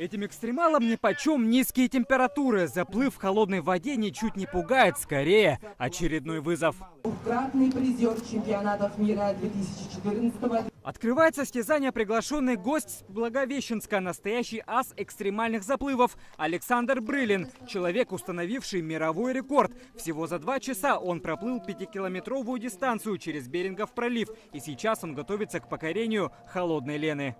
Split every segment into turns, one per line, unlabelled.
Этим экстремалам нипочем низкие температуры. Заплыв в холодной воде ничуть не пугает, скорее очередной вызов.
Двукратный призер чемпионатов мира 2014.
Открывает состязание приглашенный гость с Благовещенска, настоящий ас экстремальных заплывов Александр Брылин. Человек, установивший мировой рекорд. Всего за 2 часа он проплыл 5-километровую дистанцию через Берингов пролив. И сейчас он готовится к покорению холодной Лены.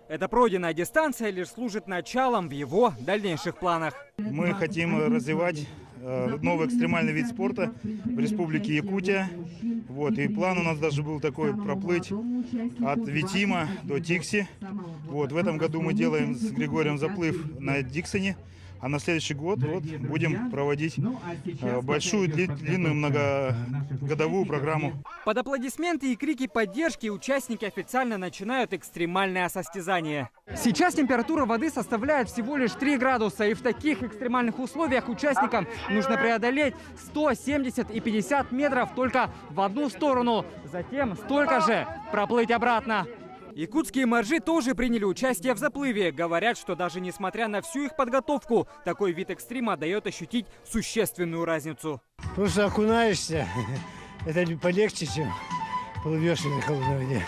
Эта пройденная дистанция лишь служит началом в его дальнейших планах.
Мы хотим развивать новый экстремальный вид спорта в Республике Якутия. И план у нас даже был такой: проплыть от Витима до Тикси. В этом году мы делаем с Григорием заплыв на Диксоне. А на следующий год будем проводить большую, длинную, многогодовую программу.
Под аплодисменты и крики поддержки участники официально начинают экстремальное состязание. Сейчас температура воды составляет всего лишь 3 градуса. И в таких экстремальных условиях участникам нужно преодолеть 170 и 50 метров только в одну сторону. Затем столько же проплыть обратно. Якутские моржи тоже приняли участие в заплыве. Говорят, что даже несмотря на всю их подготовку, такой вид экстрима дает ощутить существенную разницу.
Просто окунаешься, это полегче, чем плывешь в холодной воде.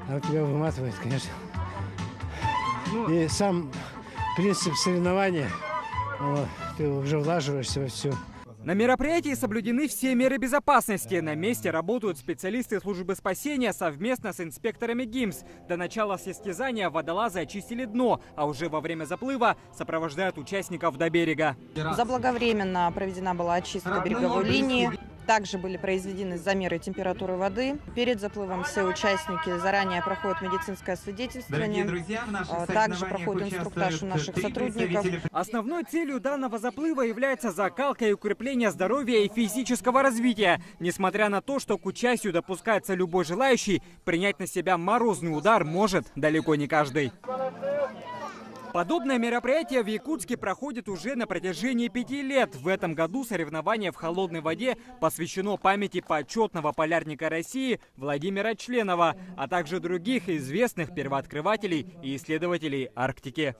А вот тебя выматывает, конечно. И сам принцип соревнования, ты уже влаживаешься во все.
На мероприятии соблюдены все меры безопасности. На месте работают специалисты службы спасения совместно с инспекторами ГИМС. До начала состязания водолазы очистили дно, а уже во время заплыва сопровождают участников до берега.
Заблаговременно проведена была очистка береговой линии. Также были произведены замеры температуры воды. Перед заплывом все участники заранее проходят медицинское освидетельствование. Также проходит инструктаж у наших сотрудников.
Основной целью данного заплыва является закалка и укрепление здоровья и физического развития. Несмотря на то, что к участию допускается любой желающий, принять на себя морозный удар может далеко не каждый. Подобное мероприятие в Якутске проходит уже на протяжении 5 лет. В этом году соревнование в холодной воде посвящено памяти почетного полярника России Владимира Членова, а также других известных первооткрывателей и исследователей Арктики.